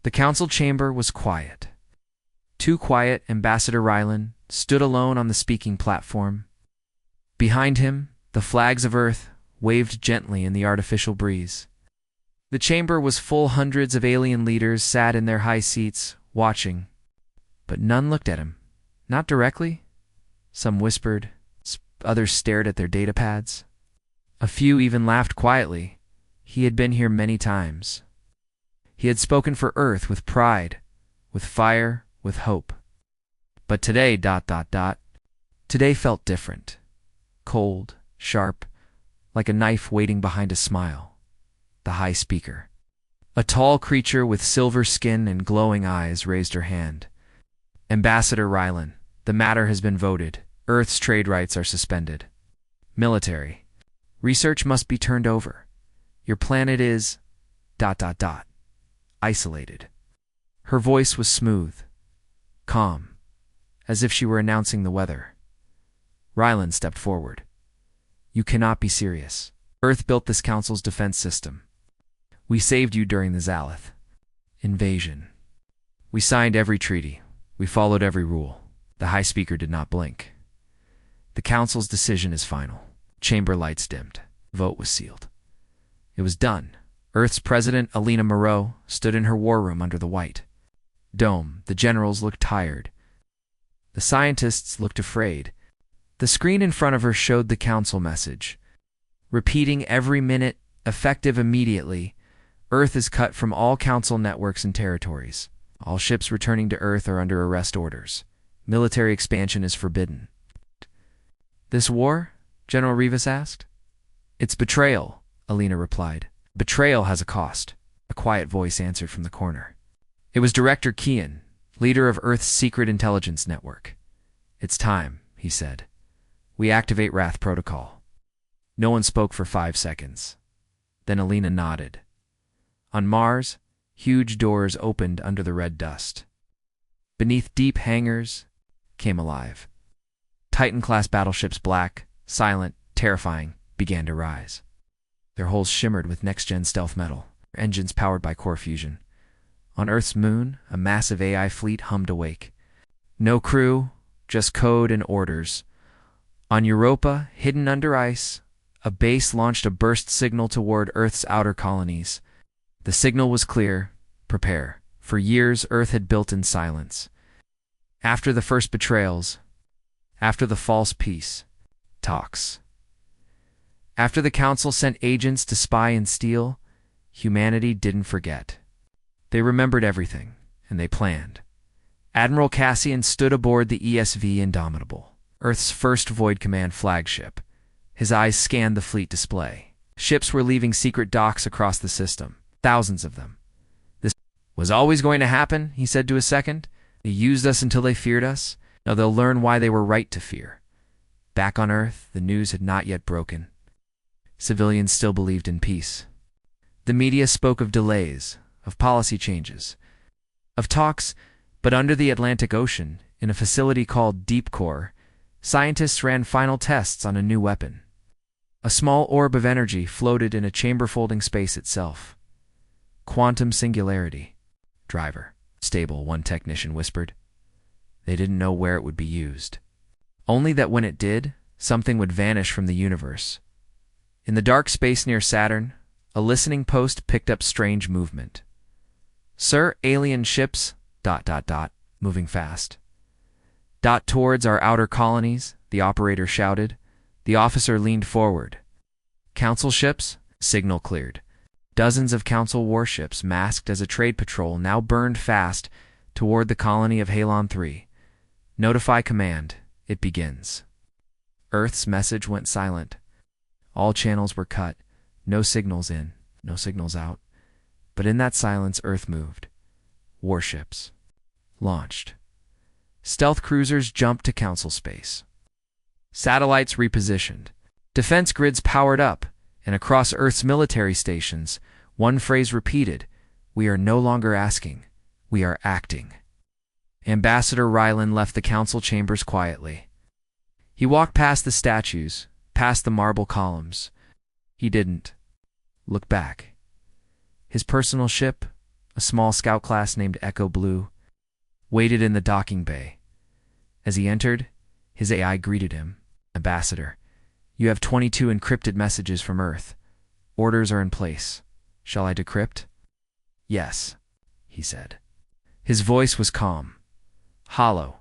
The council chamber was quiet. Too quiet. Ambassador Rylan stood alone on the speaking platform. Behind him, the flags of Earth waved gently in the artificial breeze. The chamber was full. Hundreds of alien leaders sat in their high seats, watching. But none looked at him. Not directly. Some whispered, others stared at their datapads. A few even laughed quietly. He had been here many times. He had spoken for Earth with pride, with fire, with hope. But today, today felt different. Cold, sharp, like a knife waiting behind a smile. The High Speaker, a tall creature with silver skin and glowing eyes, raised her hand. Ambassador Rylan, the matter has been voted. Earth's trade rights are suspended. Military. Research must be turned over. Your planet is... isolated. Her voice was smooth, calm, as if she were announcing the weather. Rylan stepped forward. You cannot be serious. Earth built this council's defense system. We saved you during the Zalith invasion. We signed every treaty. We followed every rule. The High Speaker did not blink. The council's decision is final. Chamber lights dimmed. Vote was sealed. It was done. Earth's president, Alina Moreau, stood in her war room under the white dome. The generals looked tired. The scientists looked afraid. The screen in front of her showed the council message. Repeating every minute, effective immediately. Earth is cut from all council networks and territories. All ships returning to Earth are under arrest orders. Military expansion is forbidden. This war? General Rivas asked. It's betrayal, Alina replied. Betrayal has a cost, a quiet voice answered from the corner. It was Director Kian, leader of Earth's secret intelligence network. It's time, he said. We activate Wrath Protocol. No one spoke for 5 seconds. Then Alina nodded. On Mars, huge doors opened under the red dust. Beneath deep hangars came alive. Titan-class battleships, black, silent, terrifying, began to rise. Their hulls shimmered with next-gen stealth metal, engines powered by core fusion. On Earth's moon, a massive AI fleet hummed awake. No crew, just code and orders. On Europa, hidden under ice, a base launched a burst signal toward Earth's outer colonies. The signal was clear: prepare. For years, Earth had built in silence. After the first betrayals, after the false peace talks, after the Council sent agents to spy and steal, humanity didn't forget. They remembered everything, and they planned. Admiral Cassian stood aboard the ESV Indomitable, Earth's first Void Command flagship. His eyes scanned the fleet display. Ships were leaving secret docks across the system, thousands of them. This was always going to happen, he said to his second. They used us until they feared us. Now they'll learn why they were right to fear. Back on Earth, the news had not yet broken. Civilians still believed in peace. The media spoke of delays, of policy changes, of talks, but under the Atlantic Ocean, in a facility called Deep Core, scientists ran final tests on a new weapon. A small orb of energy floated in a chamber-folding space itself. Quantum singularity. Driver. Stable, one technician whispered. They didn't know where it would be used. Only that when it did, something would vanish from the universe. In the dark space near Saturn, a listening post picked up strange movement. Sir, alien ships... moving fast. Towards our outer colonies, the operator shouted. The officer leaned forward. Council ships? Signal cleared. Dozens of Council warships, masked as a trade patrol, now burned fast toward the colony of Halon 3. Notify command. It begins. Earth's message went silent. All channels were cut. No signals in, no signals out. But in that silence, Earth moved. Warships. Launched. Stealth cruisers jumped to Council space. Satellites repositioned. Defense grids powered up, and across Earth's military stations, one phrase repeated: we are no longer asking, we are acting. Ambassador Rylan left the Council chambers quietly. He walked past the statues, past the marble columns. He didn't look back. His personal ship, a small scout class named Echo Blue, waited in the docking bay. As he entered, his AI greeted him. Ambassador, you have 22 encrypted messages from Earth. Orders are in place. Shall I decrypt? Yes, he said. His voice was calm, hollow.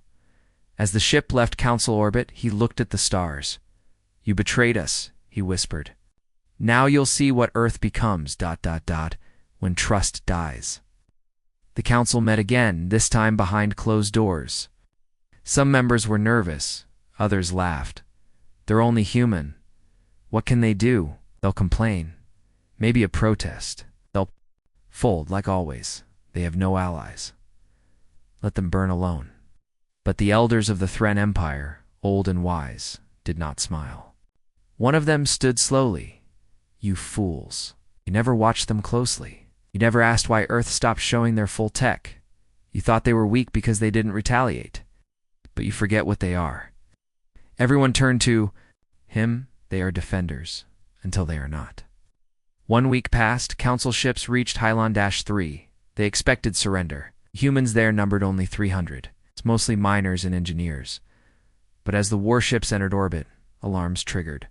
As the ship left Council orbit, he looked at the stars. You betrayed us, he whispered. Now you'll see what Earth becomes, ... when trust dies. The Council met again, this time behind closed doors. Some members were nervous, others laughed. They're only human. What can they do? They'll complain. Maybe a protest. They'll fold like always. They have no allies. Let them burn alone. But the elders of the Thren Empire, old and wise, did not smile. One of them stood slowly. You fools. You never watched them closely. You never asked why Earth stopped showing their full tech. You thought they were weak because they didn't retaliate. But you forget what they are. Everyone turned to him. They are defenders, until they are not. 1 week passed, Council ships reached Hylon-3. They expected surrender. Humans there numbered only 300. It's mostly miners and engineers. But as the warships entered orbit, alarms triggered.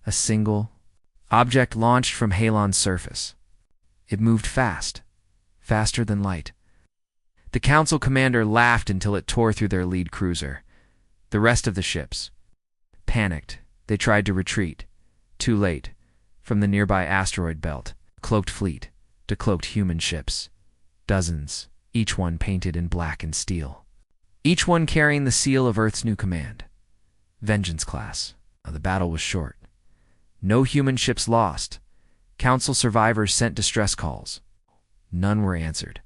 A single object launched from Halon's surface. It moved fast, faster than light. The Council commander laughed until it tore through their lead cruiser. The rest of the ships panicked. They tried to retreat. Too late. From the nearby asteroid belt, a cloaked fleet, decloaked human ships. Dozens, each one painted in black and steel. Each one carrying the seal of Earth's new command. Vengeance class. The battle was short. No human ships lost. Council survivors sent distress calls. None were answered.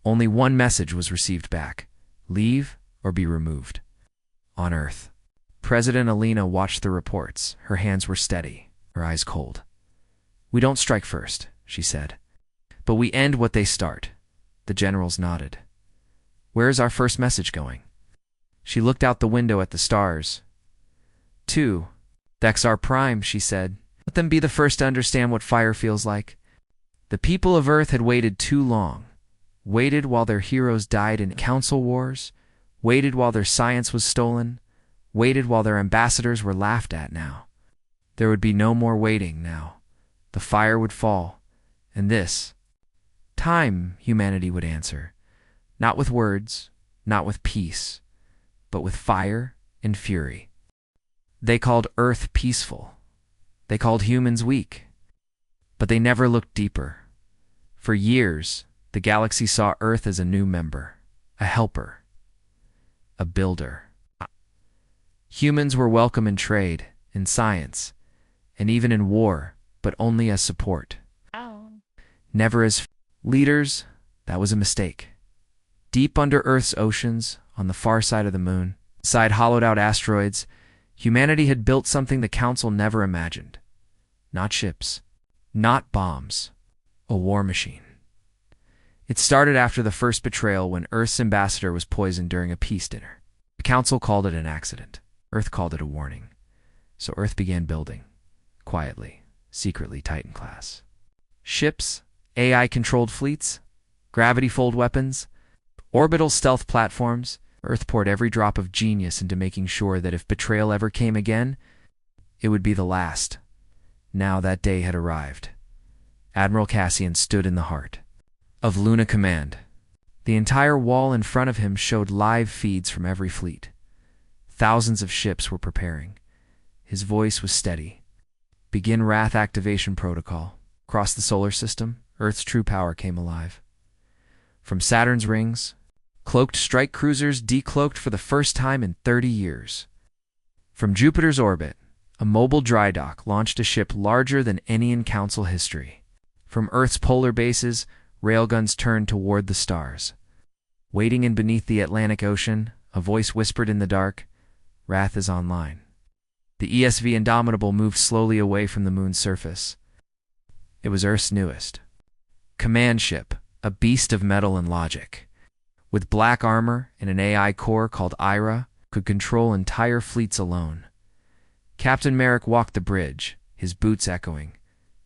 Only one message was received back. Leave or be removed. On Earth, President Alina watched the reports. Her hands were steady, her eyes cold. We don't strike first, she said. But we end what they start. The generals nodded. Where is our first message going? She looked out the window at the stars. 2. Thexar Prime, she said. Let them be the first to understand what fire feels like. The people of Earth had waited too long. Waited while their heroes died in council wars. Waited while their science was stolen. Waited while their ambassadors were laughed at now. There would be no more waiting now. The fire would fall. And this time, humanity would answer. Not with words, not with peace, but with fire and fury. They called Earth peaceful. They called humans weak. But they never looked deeper. For years, the galaxy saw Earth as a new member, a helper, a builder. Humans were welcome in trade, in science, and even in war, but only as support. Never as leaders. That was a mistake. Deep under Earth's oceans, on the far side of the moon, beside hollowed-out asteroids, humanity had built something the Council never imagined. Not ships, not bombs, a war machine. It started after the first betrayal when Earth's ambassador was poisoned during a peace dinner. The Council called it an accident. Earth called it a warning. So Earth began building, quietly, secretly Titan class. Ships, AI-controlled fleets, gravity-fold weapons, orbital stealth platforms. Earth poured every drop of genius into making sure that if betrayal ever came again, it would be the last. Now that day had arrived. Admiral Cassian stood in the heart of Luna Command. The entire wall in front of him showed live feeds from every fleet. Thousands of ships were preparing. His voice was steady. Begin Wrath activation protocol. Across the solar system, Earth's true power came alive. From Saturn's rings, cloaked strike cruisers decloaked for the first time in 30 years. From Jupiter's orbit, a mobile dry dock launched a ship larger than any in Council history. From Earth's polar bases, railguns turned toward the stars. Waiting in beneath the Atlantic Ocean, a voice whispered in the dark, Wrath is online. The ESV Indomitable moved slowly away from the moon's surface. It was Earth's newest command ship, a beast of metal and logic. With black armor and an AI core called Ira, could control entire fleets alone. Captain Merrick walked the bridge, his boots echoing.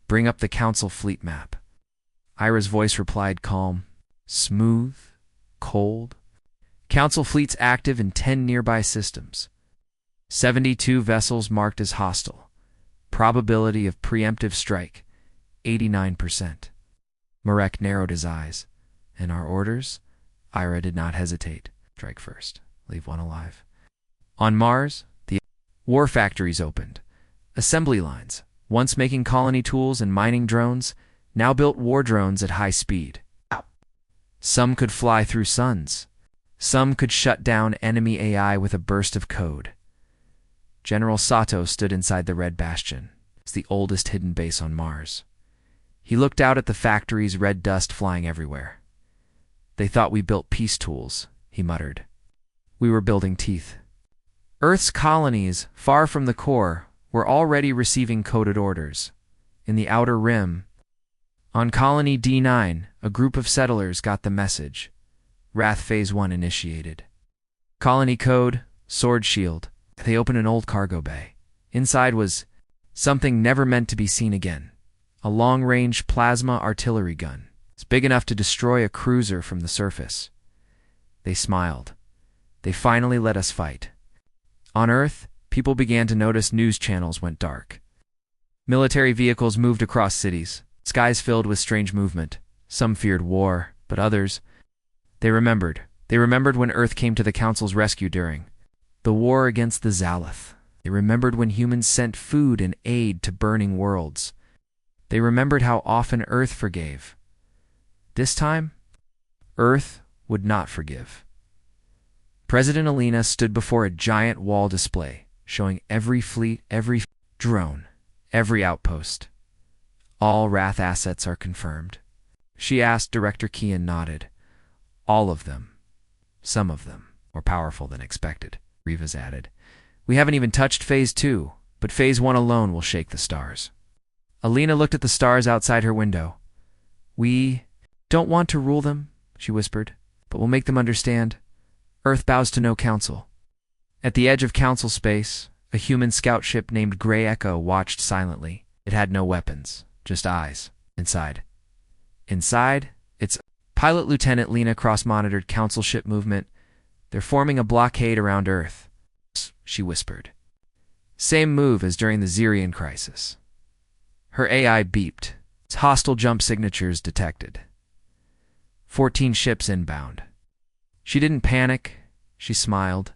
Bring up the Council fleet map. Ira's voice replied calm. Smooth, cold. Council fleets active in 10 nearby systems. 72 vessels marked as hostile. Probability of preemptive strike, 89%. Marek narrowed his eyes. And our orders? Ira did not hesitate. Strike first. Leave one alive. On Mars, the war factories opened. Assembly lines, once making colony tools and mining drones, now built war drones at high speed. Some could fly through suns. Some could shut down enemy AI with a burst of code. General Sato stood inside the Red Bastion. It's the oldest hidden base on Mars. He looked out at the factory's red dust flying everywhere. They thought we built peace tools, he muttered. We were building teeth. Earth's colonies, far from the core, were already receiving coded orders. In the outer rim, on Colony D9, a group of settlers got the message. Wrath Phase 1 initiated. Colony code, Sword Shield. They opened an old cargo bay. Inside was something never meant to be seen again. A long-range plasma artillery gun. It's big enough to destroy a cruiser from the surface. They smiled. They finally let us fight. On Earth, people began to notice news channels went dark. Military vehicles moved across cities, skies filled with strange movement. Some feared war, but others, they remembered. They remembered when Earth came to the Council's rescue during the war against the Zalith. They remembered when humans sent food and aid to burning worlds. They remembered how often Earth forgave. This time, Earth would not forgive. President Alina stood before a giant wall display, showing every fleet, every drone, every outpost. All Wrath assets are confirmed. She asked. Director Kian nodded. All of them. Some of them more powerful than expected, Rivas added. We haven't even touched Phase 2, but Phase 1 alone will shake the stars. Alina looked at the stars outside her window. We don't want to rule them, she whispered, but we'll make them understand. Earth bows to no council. At the edge of council space, a human scout ship named Grey Echo watched silently. It had no weapons, just eyes. Inside, its pilot Lieutenant Lena cross-monitored council ship movement. They're forming a blockade around Earth, she whispered. Same move as during the Zirian crisis. Her AI beeped. Its hostile jump signatures detected. 14 ships inbound. She didn't panic. She smiled.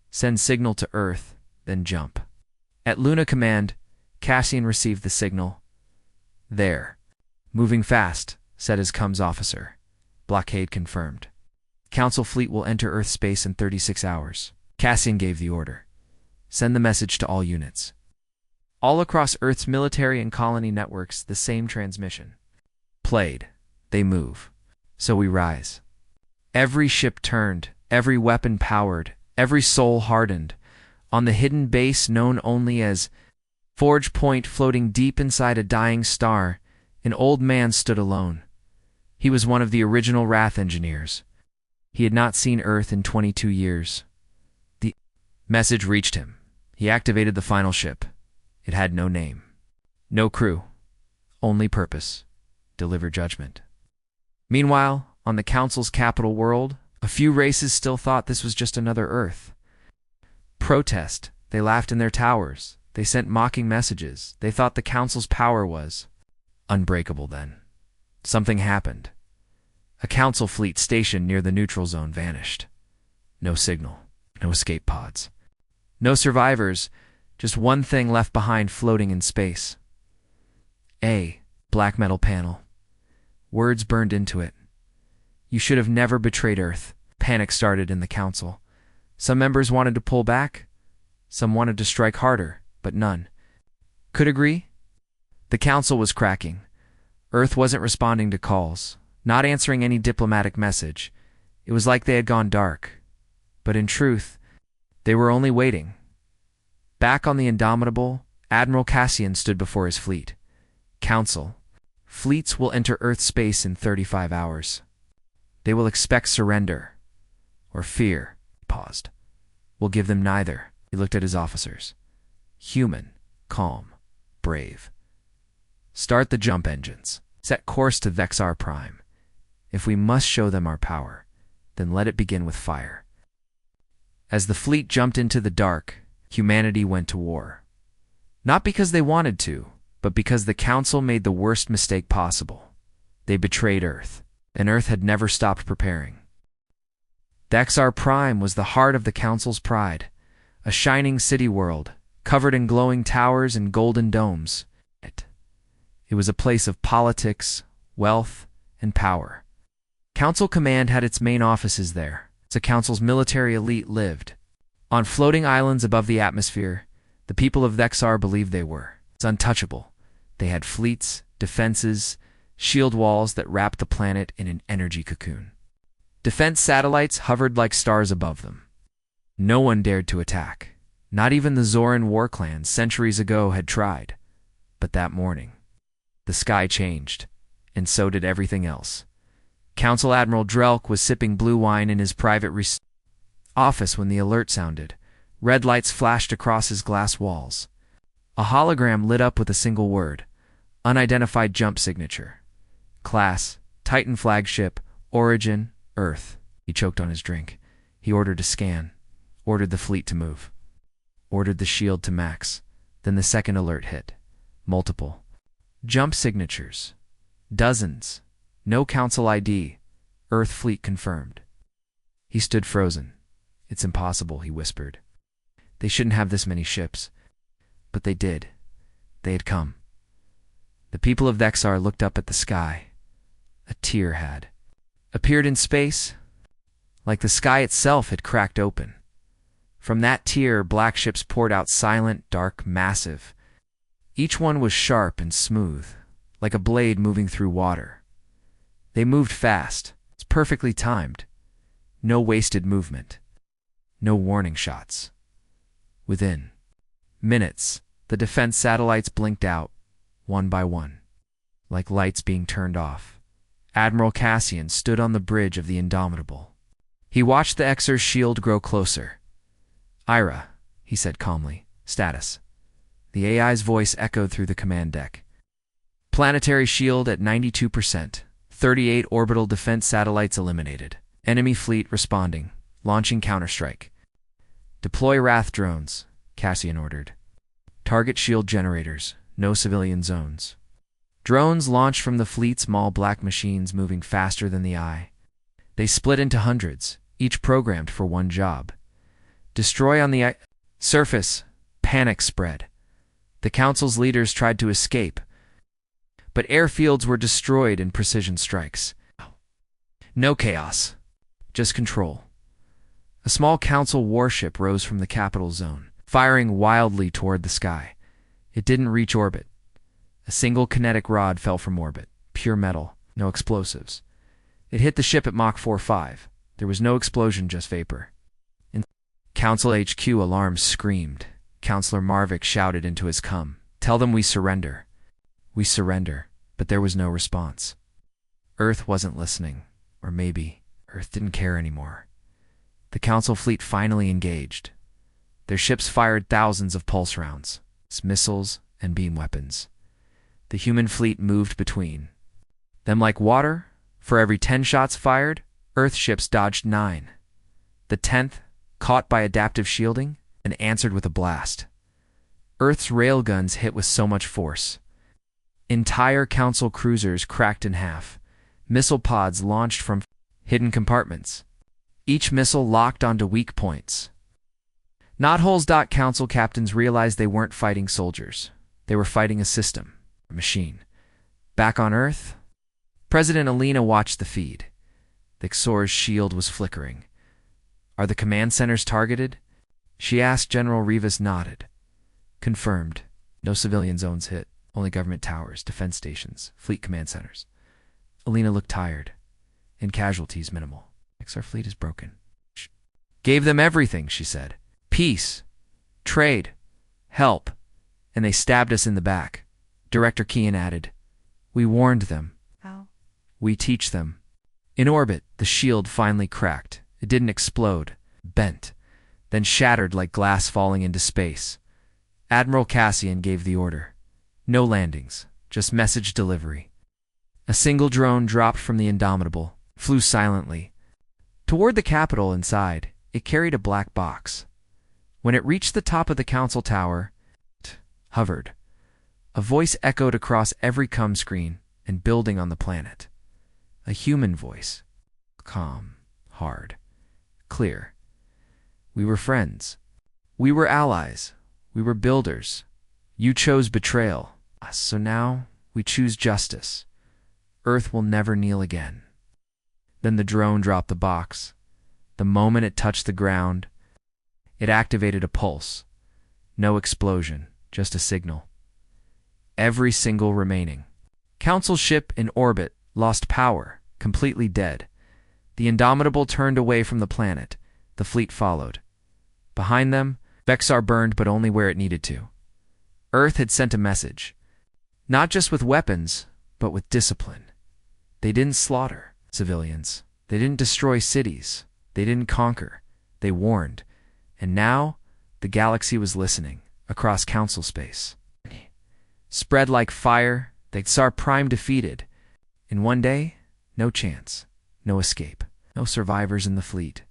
Send signal to Earth, then jump. At Luna Command, Cassian received the signal. There. Moving fast, said his comms officer. Blockade confirmed. Council fleet will enter Earth space in 36 hours. Cassian gave the order. Send the message to all units. All across Earth's military and colony networks, the same transmission. Played. They move. So we rise. Every ship turned, every weapon powered, every soul hardened. On the hidden base known only as Forge Point, floating deep inside a dying star, an old man stood alone. He was one of the original Wrath engineers. He had not seen Earth in 22 years. The message reached him. He activated the final ship. It had no name, no crew, only purpose: deliver judgment. Meanwhile, on the Council's capital world, a few races still thought this was just another Earth. Protest. They laughed in their towers. They sent mocking messages. They thought the Council's power was unbreakable then. Something happened. A Council fleet stationed near the neutral zone vanished. No signal, no escape pods. No survivors, just one thing left behind floating in space. A black metal panel. Words burned into it. You should have never betrayed Earth. Panic started in the Council. Some members wanted to pull back. Some wanted to strike harder, but none could agree. The Council was cracking. Earth wasn't responding to calls, not answering any diplomatic message. It was like they had gone dark. But in truth, they were only waiting. Back on the Indomitable, Admiral Cassian stood before his fleet. Council. Fleets will enter Earth space in 35 hours. They will expect surrender. Or fear. He paused. We'll give them neither. He looked at his officers. Human. Calm. Brave. Start the jump engines. Set course to Vexar Prime. If we must show them our power, then let it begin with fire. As the fleet jumped into the dark, humanity went to war. Not because they wanted to, but because the Council made the worst mistake possible. They betrayed Earth, and Earth had never stopped preparing. The XR Prime was the heart of the Council's pride, a shining city world, covered in glowing towers and golden domes. It was a place of politics, wealth, and power. Council Command had its main offices there. The Council's military elite lived. On floating islands above the atmosphere, the people of Vexar believed they were. It's untouchable. They had fleets, defenses, shield walls that wrapped the planet in an energy cocoon. Defense satellites hovered like stars above them. No one dared to attack. Not even the Zoran war clans centuries ago had tried. But that morning, the sky changed, and so did everything else. Council Admiral Drelk was sipping blue wine in his private office when the alert sounded. Red lights flashed across his glass walls. A hologram lit up with a single word: unidentified jump signature. Class, Titan flagship, origin, Earth. He choked on his drink. He ordered a scan, ordered the fleet to move, ordered the shield to max. Then the second alert hit. Multiple jump signatures. Dozens. No Council ID. Earth fleet confirmed. He stood frozen. It's impossible, he whispered. They shouldn't have this many ships. But they did. They had come. The people of Vexar looked up at the sky. A tear had appeared in space, like the sky itself had cracked open. From that tear, black ships poured out, silent, dark, massive. Each one was sharp and smooth, like a blade moving through water. They moved fast. It's perfectly timed. No wasted movement. No warning shots. Within minutes, the defense satellites blinked out, one by one, like lights being turned off. Admiral Cassian stood on the bridge of the Indomitable. He watched the Xer's shield grow closer. "Ira," he said calmly. "Status." The AI's voice echoed through the command deck. "Planetary shield at 92%. 38 orbital defense satellites eliminated. Enemy fleet responding. Launching counterstrike." "Deploy Wrath drones," Cassian ordered. "Target shield generators. No civilian zones." Drones launched from the fleet's small black machines, moving faster than the eye. They split into hundreds, each programmed for one job. Destroy on the surface. Panic spread. The Council's leaders tried to escape, but airfields were destroyed in precision strikes. No chaos, just control. A small Council warship rose from the capital zone, firing wildly toward the sky. It didn't reach orbit. A single kinetic rod fell from orbit, pure metal, no explosives. It hit the ship at Mach 4.5. There was no explosion, just vapor. In Council HQ, alarms screamed. Councillor Marvick shouted into his cum, "Tell them we surrender." We surrender, but there was no response. Earth wasn't listening, or maybe Earth didn't care anymore. The Council fleet finally engaged. Their ships fired thousands of pulse rounds, missiles, and beam weapons. The human fleet moved between them like water. For every 10 shots fired, Earth ships dodged 9. The 10th, caught by adaptive shielding, and answered with a blast. Earth's railguns hit with so much force. Entire Council cruisers cracked in half. Missile pods launched from hidden compartments. Each missile locked onto weak points. Knotholes. Council captains realized they weren't fighting soldiers. They were fighting a system, a machine. Back on Earth, President Alina watched the feed. The Xor's shield was flickering. "Are the command centers targeted?" she asked. General Rivas nodded. "Confirmed. No civilian zones hit. Only government towers, defense stations, fleet command centers." Alina looked tired. "And casualties minimal. Our fleet is broken." "Gave them everything," she said. "Peace, trade, help, and they stabbed us in the back." Director Kean added, "We warned them." "How?" "We teach them." In orbit, the shield finally cracked. It didn't explode, bent, then shattered like glass falling into space. Admiral Cassian gave the order. No landings, just message delivery. A single drone dropped from the Indomitable, flew silently. Toward the capital inside, it carried a black box. When it reached the top of the council tower, it hovered. A voice echoed across every screen and building on the planet. A human voice. Calm, hard, clear. We were friends. We were allies. We were builders. You chose betrayal. So now we choose justice. Earth will never kneel again. Then the drone dropped the box. The moment it touched the ground, it activated a pulse. No explosion, just a signal. Every single remaining council ship in orbit lost power, completely dead. The Indomitable turned away from the planet. The fleet followed. Behind them, Vexar burned, but only where it needed to. Earth had sent a message. Not just with weapons, but with discipline. They didn't slaughter civilians. They didn't destroy cities. They didn't conquer. They warned. And now, the galaxy was listening, across council space. Spread like fire, Vexar Prime defeated. In one day, no chance, no escape, no survivors in the fleet.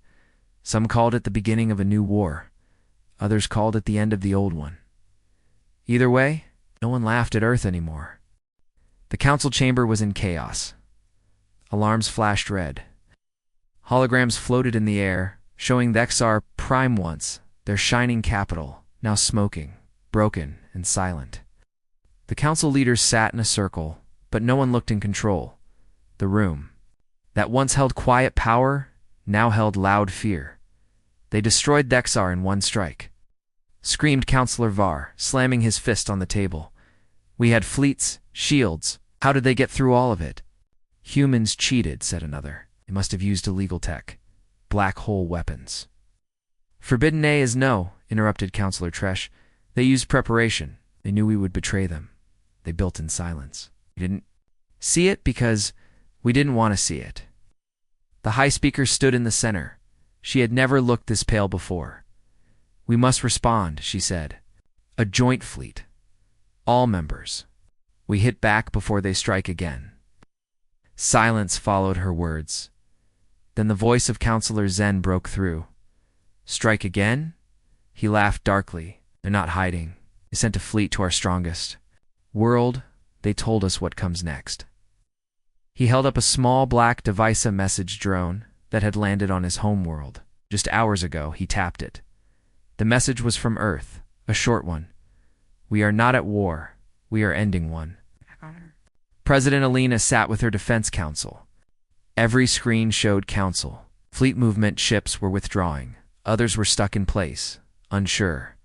Some called it the beginning of a new war. Others called it the end of the old one. Either way, no one laughed at Earth anymore. The council chamber was in chaos. Alarms flashed red. Holograms floated in the air, showing Vexar Prime once, their shining capital, now smoking, broken, and silent. The council leaders sat in a circle, but no one looked in control. The room, that once held quiet power, now held loud fear. They destroyed Vexar in one strike. Screamed Councillor Var, slamming his fist on the table. We had fleets, shields. How did they get through all of it? Humans cheated, said another. They must have used illegal tech. Black hole weapons. Forbidden A is no, interrupted Councillor Tresh. They used preparation. They knew we would betray them. They built in silence. We didn't see it because we didn't want to see it. The High Speaker stood in the center. She had never looked this pale before. We must respond, she said. A joint fleet. All members. We hit back before they strike again. Silence followed her words. Then the voice of Councillor Zen broke through. Strike again? He laughed darkly. They're not hiding. They sent a fleet to our strongest world. They told us what comes next. He held up a small black Devisa message drone that had landed on his home world. Just hours ago, he tapped it. The message was from Earth, a short one. We are not at war. We are ending one. President Alina sat with her defense council. Every screen showed council. Fleet movement ships were withdrawing. Others were stuck in place, unsure.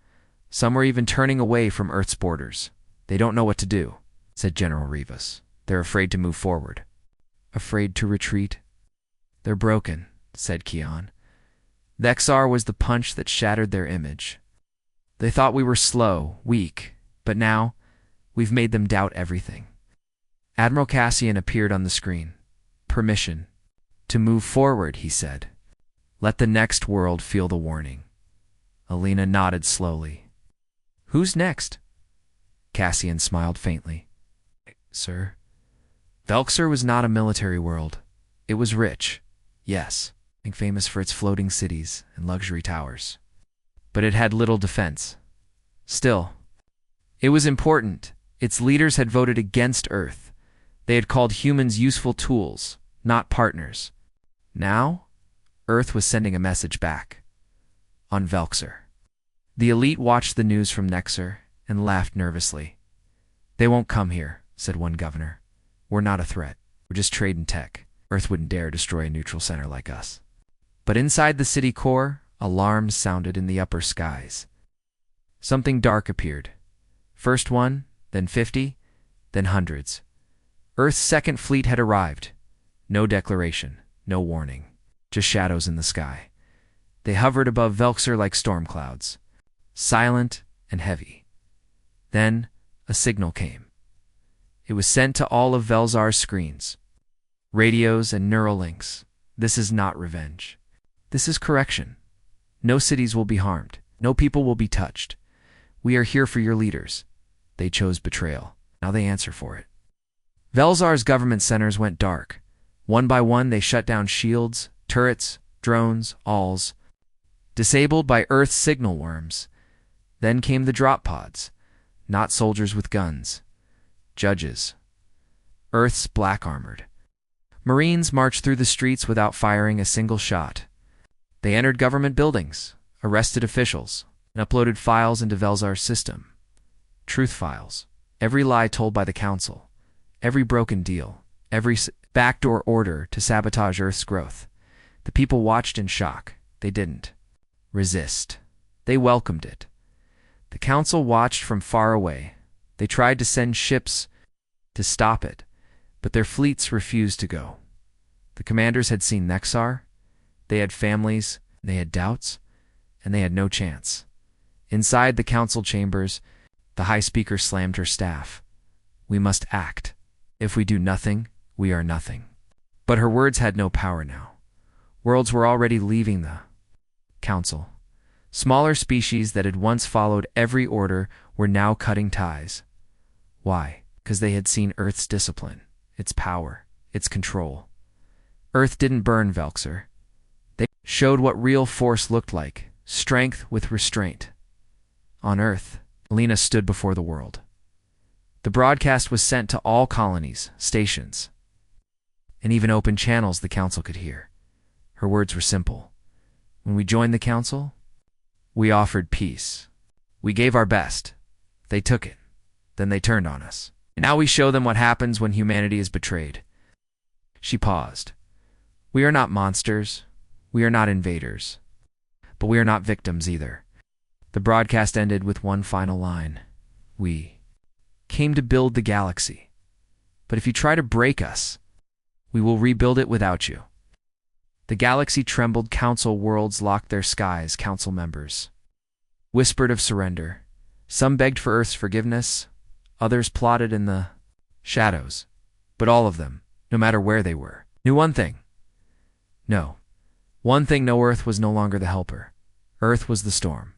Some were even turning away from Earth's borders. They don't know what to do, said General Rivas. They're afraid to move forward. Afraid to retreat? They're broken, said Kian. Vexar was the punch that shattered their image. They thought we were slow, weak, but now we've made them doubt everything. Admiral Cassian appeared on the screen. Permission. To move forward, he said. Let the next world feel the warning. Alina nodded slowly. Who's next? Cassian smiled faintly. Sir? Velxor was not a military world. It was rich, yes, and famous for its floating cities and luxury towers. But it had little defense. Still, it was important. Its leaders had voted against Earth. They had called humans useful tools, not partners. Now, Earth was sending a message back. On Velxor. The elite watched the news from Nexor and laughed nervously. They won't come here, said one governor. We're not a threat. We're just trading tech. Earth wouldn't dare destroy a neutral center like us. But inside the city core, alarms sounded in the upper skies. Something dark appeared. First one, then 50, then hundreds. Earth's second fleet had arrived. No declaration, no warning, just shadows in the sky. They hovered above Velxor like storm clouds, silent and heavy. Then a signal came. It was sent to all of Velzar's screens. Radios and neural links. This is not revenge. This is correction. No cities will be harmed. No people will be touched. We are here for your leaders. They chose betrayal. Now they answer for it. Velzar's government centers went dark. One by one, they shut down shields, turrets, drones, alls, disabled by Earth's signal worms. Then came the drop pods, not soldiers with guns, judges, Earth's black-armored. Marines marched through the streets without firing a single shot. They entered government buildings, arrested officials, and uploaded files into Velzar's system. Truth files. Every lie told by the Council. Every broken deal. Every backdoor order to sabotage Earth's growth. The people watched in shock. They didn't resist. They welcomed it. The Council watched from far away. They tried to send ships to stop it, but their fleets refused to go. The commanders had seen Nexar. They had families, they had doubts, and they had no chance. Inside the council chambers, the High Speaker slammed her staff. We must act. If we do nothing, we are nothing. But her words had no power now. Worlds were already leaving the council. Smaller species that had once followed every order were now cutting ties. Why? Because they had seen Earth's discipline, its power, its control. Earth didn't burn Velxer. They showed what real force looked like, strength with restraint. On Earth, Alina stood before the world. The broadcast was sent to all colonies, stations, and even open channels the council could hear. Her words were simple. When we joined the council, we offered peace. We gave our best. They took it. Then they turned on us. And now we show them what happens when humanity is betrayed. She paused. We are not monsters. We are not invaders. But we are not victims either. The broadcast ended with one final line. We came to build the galaxy. But if you try to break us, we will rebuild it without you. The galaxy trembled. Council worlds locked their skies. Council members whispered of surrender. Some begged for Earth's forgiveness. Others plotted in the shadows. But all of them, no matter where they were, knew one thing. No. One thing: no, Earth was no longer the helper. Earth was the storm.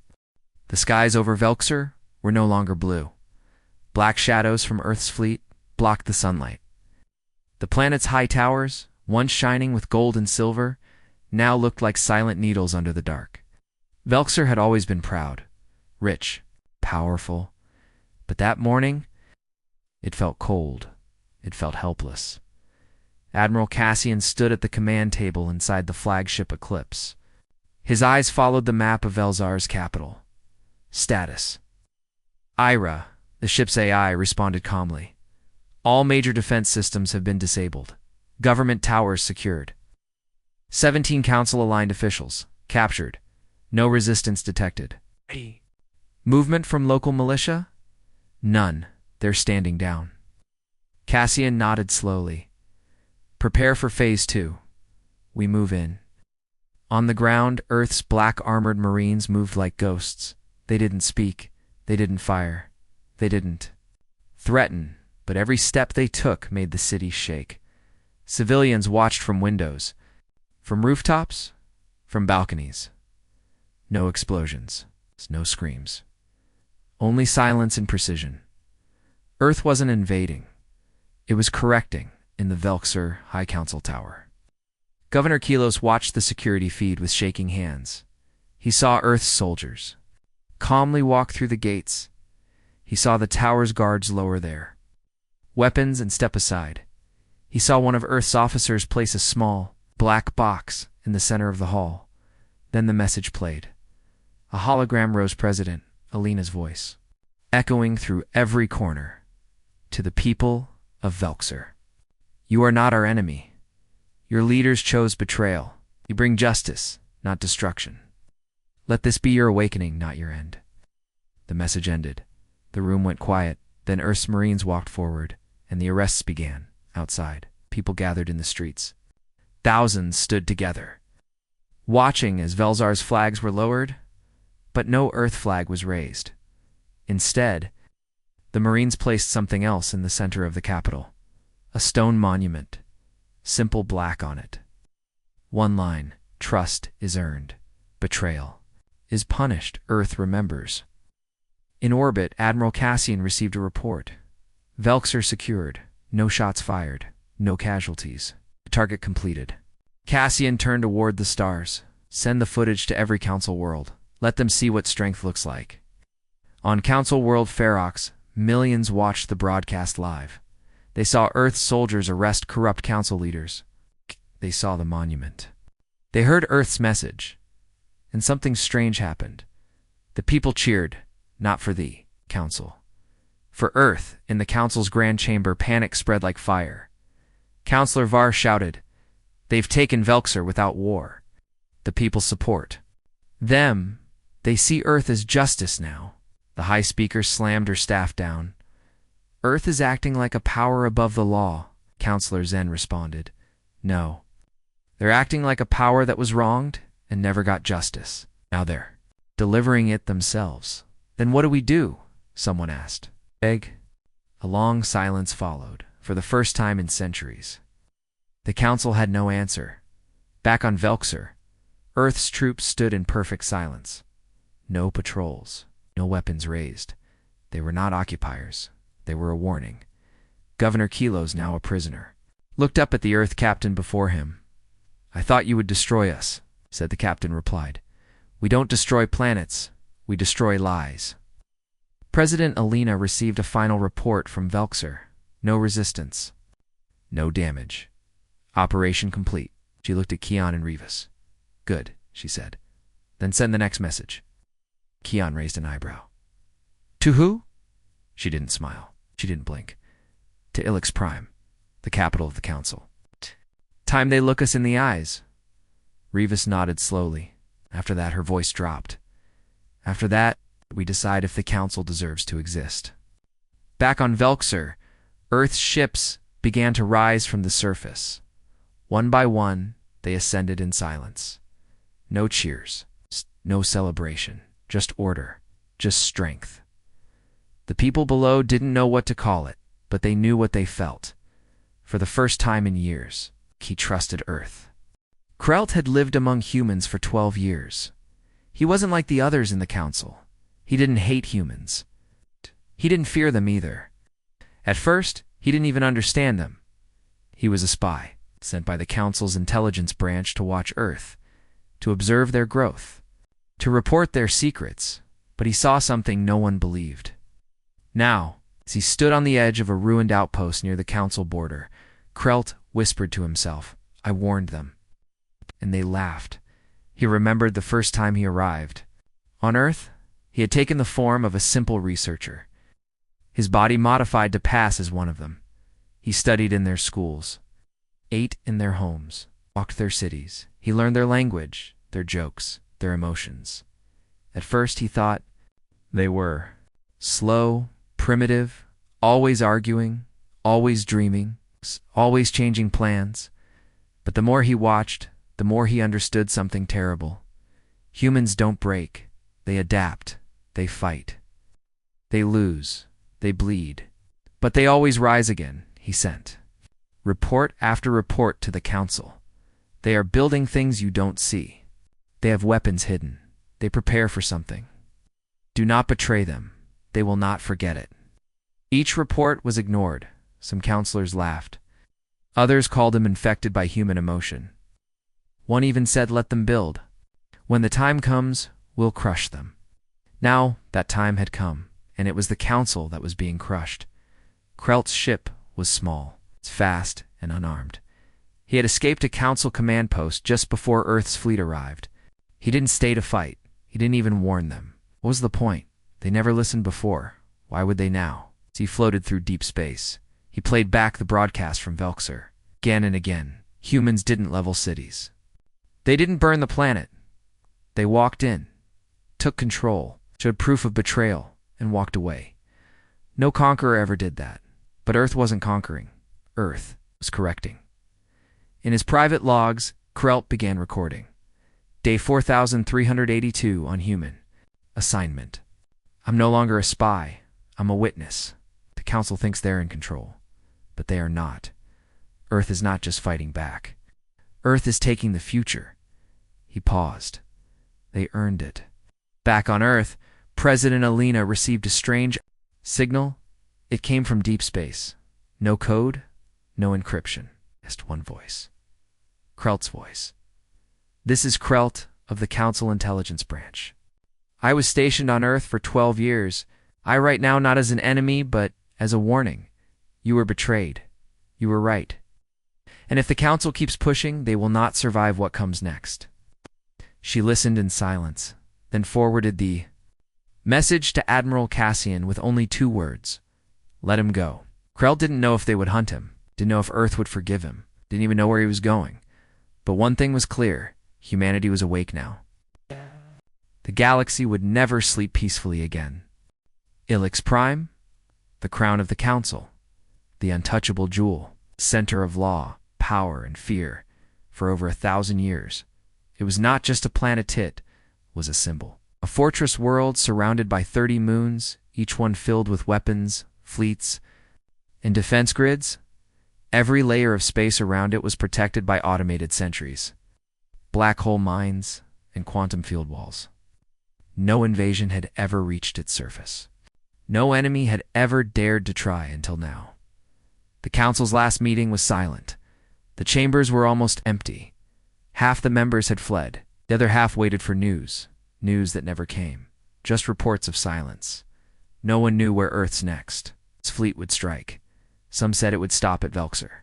The skies over Velxer were no longer blue. Black shadows from Earth's fleet blocked the sunlight. The planet's high towers, once shining with gold and silver, now looked like silent needles under the dark. Velxer had always been proud, rich, powerful. But that morning, it felt cold. It felt helpless. Admiral Cassian stood at the command table inside the flagship Eclipse. His eyes followed the map of Velzar's capital. Status. Ira, the ship's AI, responded calmly. All major defense systems have been disabled. Government towers secured. 17 council-aligned officials captured. No resistance detected. Movement from local militia? None. They're standing down. Cassian nodded slowly. Prepare for Phase 2. We move in. On the ground, Earth's black-armored Marines moved like ghosts. They didn't speak. They didn't fire. They didn't threaten, but every step they took made the city shake. Civilians watched from windows, from rooftops, from balconies. No explosions, no screams. Only silence and precision. Earth wasn't invading. It was correcting in the Velxer High Council Tower. Governor Kilos watched the security feed with shaking hands. He saw Earth's soldiers calmly walk through the gates. He saw the tower's guards lower their weapons and step aside. He saw one of Earth's officers place a small, black box in the center of the hall. Then the message played. A hologram rose. President Alina's voice, echoing through every corner. To the people of Velxer. You are not our enemy. Your leaders chose betrayal. You bring justice, not destruction. Let this be your awakening, not your end. The message ended. The room went quiet. Then Earth's Marines walked forward, and the arrests began. Outside, people gathered in the streets. Thousands stood together, watching as Velzar's flags were lowered, but no Earth flag was raised. Instead, the Marines placed something else in the center of the capital. A stone monument, simple black on it. One line: trust is earned. Betrayal is punished. Earth remembers. In orbit, Admiral Cassian received a report. Velxer secured. No shots fired. No casualties. Target completed. Cassian turned toward the stars. Send the footage to every Council world. Let them see what strength looks like. On Council World Ferox, millions watched the broadcast live. They saw Earth's soldiers arrest corrupt Council leaders. They saw the monument. They heard Earth's message. And something strange happened. The people cheered, not for the Council. For Earth, in the Council's grand chamber, panic spread like fire. Councillor Var shouted, "They've taken Velxer without war." The people support them. They see Earth as justice now. The High Speaker slammed her staff down. Earth is acting like a power above the law, Councillor Zen responded. No. They're acting like a power that was wronged and never got justice. Now they're delivering it themselves. Then what do we do? Someone asked. Egg. A long silence followed, for the first time in centuries. The Council had no answer. Back on Velxer, Earth's troops stood in perfect silence. No patrols, no weapons raised. They were not occupiers. They were a warning. Governor Kilo's now a prisoner. Looked up at the Earth captain before him. "I thought you would destroy us," said the captain replied. "We don't destroy planets. We destroy lies." President Alina received a final report from Velxer. No resistance. No damage. Operation complete. She looked at Kion and Rivas. "Good," she said. "Then send the next message." Kion raised an eyebrow. "To who?" She didn't smile. She didn't blink. "To Ilix Prime, the capital of the Council. Time they look us in the eyes." Rivas nodded slowly. After that, her voice dropped. "After that, we decide if the Council deserves to exist." Back on Velxer, Earth's ships began to rise from the surface. One by one, they ascended in silence. No cheers, no celebration, just order, just strength. The people below didn't know what to call it, but they knew what they felt. For the first time in years, he trusted Earth. Krelt had lived among humans for 12 years. He wasn't like the others in the Council. He didn't hate humans. He didn't fear them either. At first, he didn't even understand them. He was a spy, sent by the Council's intelligence branch to watch Earth, to observe their growth, to report their secrets, but he saw something no one believed. Now, as he stood on the edge of a ruined outpost near the Council border, Krelt whispered to himself, "I warned them." And they laughed. He remembered the first time he arrived. On Earth, he had taken the form of a simple researcher. His body modified to pass as one of them. He studied in their schools, ate in their homes, walked their cities. He learned their language, their jokes, their emotions. At first he thought they were slow, primitive, always arguing, always dreaming, always changing plans. But the more he watched, the more he understood something terrible. Humans don't break. They adapt. They fight. They lose. They bleed. But they always rise again, he sent. Report after report to the Council. They are building things you don't see. They have weapons hidden. They prepare for something. Do not betray them. They will not forget it. Each report was ignored. Some counselors laughed. Others called him infected by human emotion. One even said, "Let them build. When the time comes, we'll crush them." Now that time had come, and it was the Council that was being crushed. Krelt's ship was small, fast, and unarmed. He had escaped a Council command post just before Earth's fleet arrived. He didn't stay to fight. He didn't even warn them. What was the point? They never listened before. Why would they now? As he floated through deep space, he played back the broadcast from Velxer. Again and again, humans didn't level cities. They didn't burn the planet. They walked in, took control, showed proof of betrayal, and walked away. No conqueror ever did that. But Earth wasn't conquering. Earth was correcting. In his private logs, Krelt began recording. Day 4382 on human. Assignment. I'm no longer a spy. I'm a witness. The Council thinks they're in control. But they are not. Earth is not just fighting back. Earth is taking the future. He paused. They earned it. Back on Earth, President Alina received a strange signal. It came from deep space. No code, no encryption. Just one voice. Krelt's voice. "This is Krelt of the Council Intelligence Branch. I was stationed on Earth for 12 years. I write now not as an enemy, but as a warning. You were betrayed. You were right. And if the Council keeps pushing, they will not survive what comes next." She listened in silence, then forwarded the message to Admiral Cassian with only 2 words: "Let him go." Krell didn't know if they would hunt him, didn't know if Earth would forgive him, didn't even know where he was going. But one thing was clear: humanity was awake now. The galaxy would never sleep peacefully again. Ilix Prime, the crown of the Council, the untouchable jewel, center of law, power, and fear, for over 1,000 years. It was not just a planet, it was a symbol. A fortress world surrounded by 30 moons, each one filled with weapons, fleets, and defense grids. Every layer of space around it was protected by automated sentries, black hole mines, and quantum field walls. No invasion had ever reached its surface. No enemy had ever dared to try until now. The Council's last meeting was silent. The chambers were almost empty. Half the members had fled. The other half waited for news that never came. Just reports of silence. No one knew where Earth's next. Its fleet would strike. Some said it would stop at Velxer.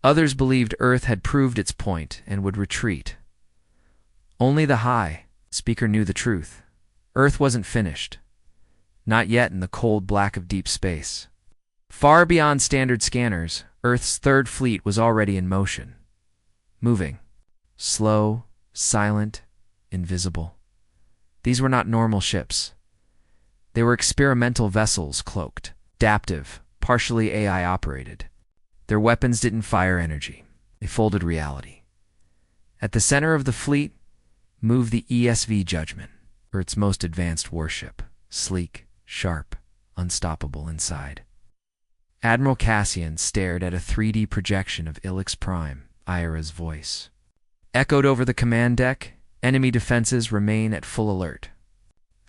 Others believed Earth had proved its point and would retreat. Only the High Speaker knew the truth. Earth wasn't finished. Not yet in the cold black of deep space. Far beyond standard scanners, Earth's 3rd fleet was already in motion. Moving. Slow, silent, invisible. These were not normal ships. They were experimental vessels, cloaked, adaptive, partially AI-operated. Their weapons didn't fire energy. They folded reality. At the center of the fleet moved the ESV Judgment, Earth's most advanced warship, sleek, sharp, unstoppable inside. Admiral Cassian stared at a 3D projection of Ilix Prime, Ira's voice. Echoed over the command deck, enemy defenses remain at full alert.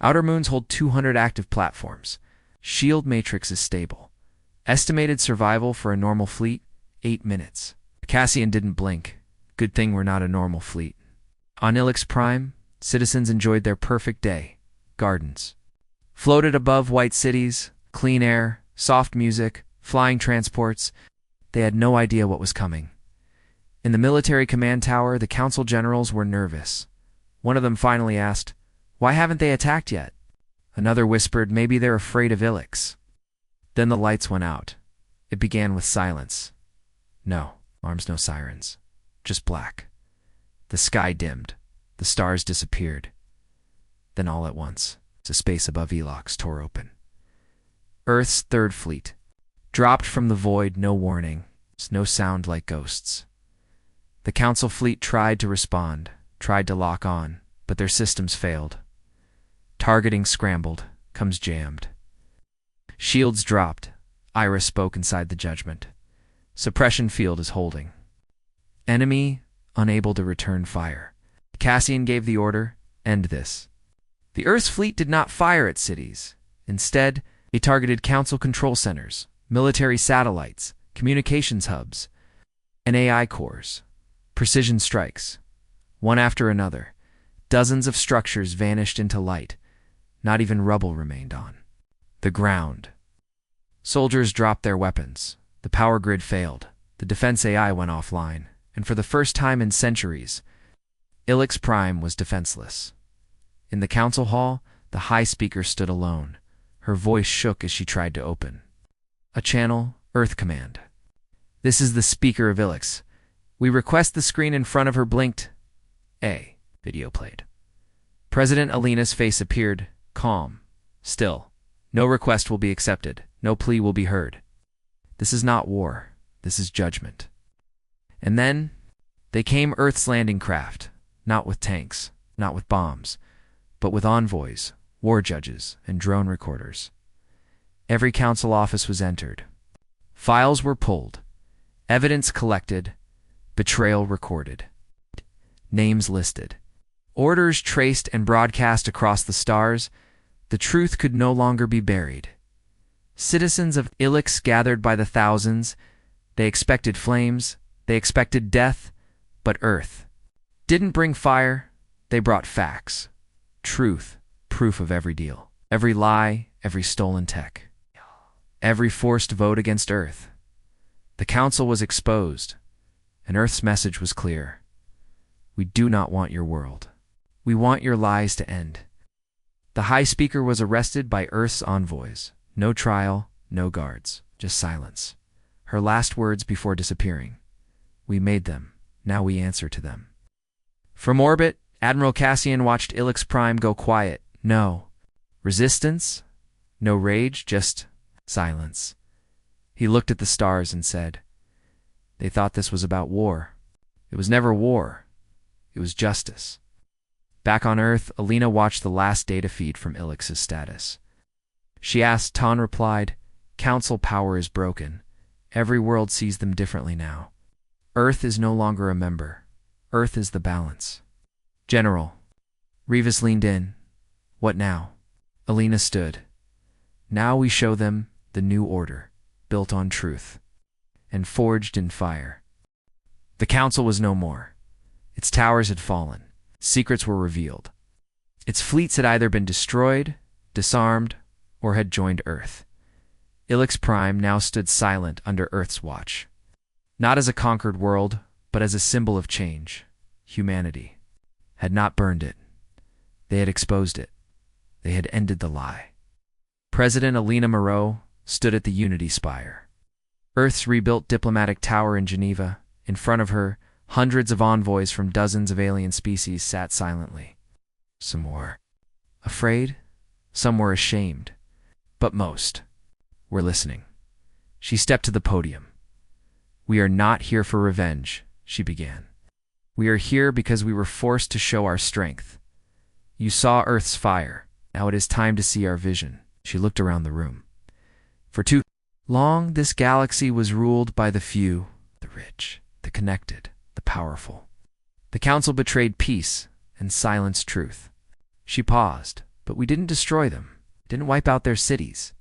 Outer moons hold 200 active platforms. Shield matrix is stable. Estimated survival for a normal fleet, 8 minutes. Cassian didn't blink. Good thing we're not a normal fleet. On Ilix Prime, citizens enjoyed their perfect day. Gardens. Floated above white cities, clean air, soft music, flying transports. They had no idea what was coming. In the military command tower, the council generals were nervous. One of them finally asked, "Why haven't they attacked yet?" Another whispered, "Maybe they're afraid of Ilix." Then the lights went out. It began with silence. No alarms, no sirens. Just black. The sky dimmed. The stars disappeared. Then all at once, the space above Elox tore open. Earth's 3rd fleet. Dropped from the void, no warning, no sound like ghosts. The Council fleet tried to respond, tried to lock on, but their systems failed. Targeting scrambled, comms jammed. Shields dropped. Ira spoke inside the Judgment. Suppression field is holding. Enemy unable to return fire. Cassian gave the order, "End this." The Earth's fleet did not fire at cities. Instead, they targeted Council control centers, military satellites, communications hubs, and AI cores. Precision strikes. One after another. Dozens of structures vanished into light. Not even rubble remained on. The ground. Soldiers dropped their weapons. The power grid failed. The defense AI went offline. And for the first time in centuries, Ilix Prime was defenseless. In the council hall, the High Speaker stood alone. Her voice shook as she tried to open. A channel, Earth Command. "This is the Speaker of Ilix. We request." The screen in front of her blinked. A video played. President Alina's face appeared, calm, still. "No request will be accepted. No plea will be heard. This is not war. This is judgment." And then they came Earth's landing craft, not with tanks, not with bombs, but with envoys, war judges, and drone recorders. Every council office was entered. Files were pulled, evidence collected, betrayal recorded, names listed, orders traced and broadcast across the stars. The truth could no longer be buried. Citizens of Ilix gathered by the thousands. They expected flames. They expected death, But Earth didn't bring fire, they brought facts. Truth, proof of every deal. Every lie, every stolen tech. Every forced vote against Earth. The Council was exposed, and Earth's message was clear. We do not want your world. We want your lies to end. The High Speaker was arrested by Earth's envoys. No trial, no guards, just silence. Her last words before disappearing. We made them. Now we answer to them. From orbit, Admiral Cassian watched Ilix Prime go quiet. No resistance, no rage, just silence. He looked at the stars and said, "They thought this was about war. It was never war. It was justice." Back on Earth, Alina watched the last data feed from Ilix's status. She asked, Ton replied, "Council power is broken. Every world sees them differently now. Earth is no longer a member. Earth is the balance." "General." Revis leaned in. "What now?" Alina stood. "Now we show them the new order, built on truth and forged in fire." The Council was no more. Its towers had fallen. Secrets were revealed. Its fleets had either been destroyed, disarmed, or had joined Earth. Ilix Prime now stood silent under Earth's watch. Not as a conquered world, but as a symbol of change. Humanity had not burned it. They had exposed it. They had ended the lie. President Alina Moreau stood at the Unity Spire. Earth's rebuilt diplomatic tower in Geneva. In front of her, hundreds of envoys from dozens of alien species sat silently. Some were afraid, some were ashamed, but most were listening. She stepped to the podium. "We are not here for revenge," she began. "We are here because we were forced to show our strength. You saw Earth's fire. Now it is time to see our vision." She looked around the room. For too long, this galaxy was ruled by the few, the rich, the connected, the powerful. The Council betrayed peace and silenced truth. She paused, "But we didn't destroy them, didn't wipe out their cities.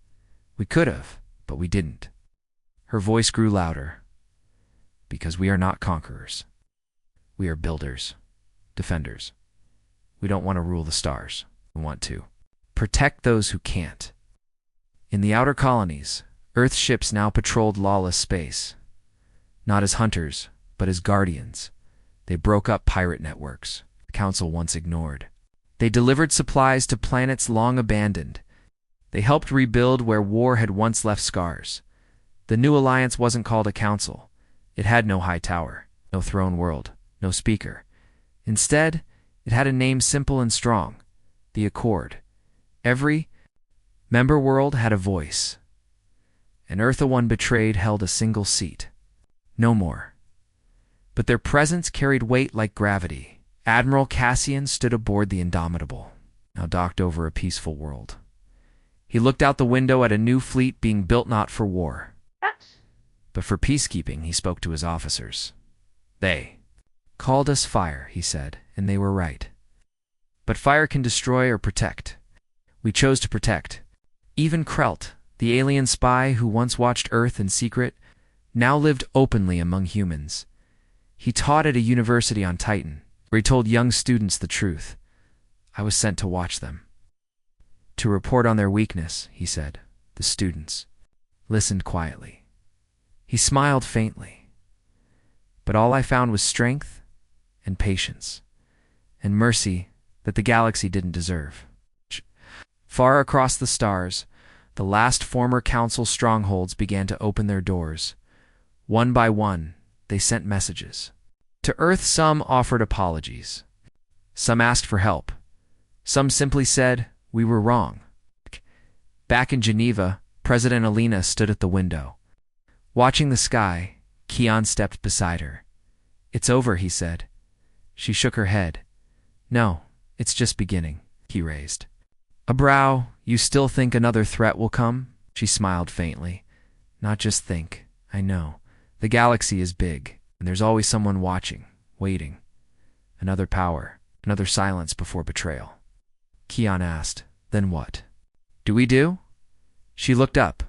We could have, but we didn't." Her voice grew louder. "Because we are not conquerors. We are builders, defenders. We don't want to rule the stars. We want to protect those who can't." In the outer colonies, Earth ships now patrolled lawless space. Not as hunters, but as guardians. They broke up pirate networks the Council once ignored. They delivered supplies to planets long abandoned. They helped rebuild where war had once left scars. The new alliance wasn't called a council. It had no high tower, no throne world, no speaker. Instead, it had a name simple and strong, the Accord. Every member world had a voice. And Eartha One betrayed held a single seat. No more. But their presence carried weight like gravity. Admiral Cassian stood aboard the Indomitable, now docked over a peaceful world. He looked out the window at a new fleet being built not for war, but for peacekeeping. He spoke to his officers. "They called us fire," he said, "and they were right. But fire can destroy or protect. We chose to protect." Even Krelt, the alien spy who once watched Earth in secret, now lived openly among humans. He taught at a university on Titan, where he told young students the truth. "I was sent to watch them, to report on their weakness," he said. The students listened quietly. He smiled faintly. "But all I found was strength and patience and mercy that the galaxy didn't deserve." Far across the stars, the last former Council strongholds began to open their doors. One by one, they sent messages. To Earth, some offered apologies. Some asked for help. Some simply said, "We were wrong." Back in Geneva, President Alina stood at the window. Watching the sky, Keon stepped beside her. "It's over," he said. She shook her head. "No, it's just beginning," he raised a brow. "You still think another threat will come?" She smiled faintly. "Not just think. I know. The galaxy is big, and there's always someone watching, waiting. Another power, another silence before betrayal." Keon asked, "Then what do we do?" She looked up.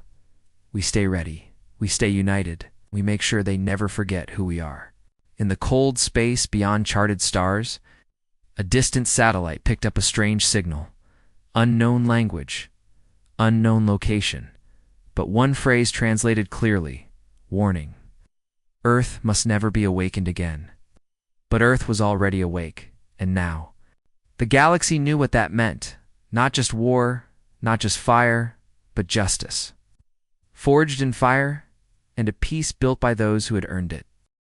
"We stay ready. We stay united. We make sure they never forget who we are." In the cold space beyond charted stars, a distant satellite picked up a strange signal. Unknown language, unknown location, but one phrase translated clearly: warning. Earth must never be awakened again. But Earth was already awake, and now the galaxy knew what that meant. Not just war, not just fire, but justice. Forged in fire, and a peace built by those who had earned it.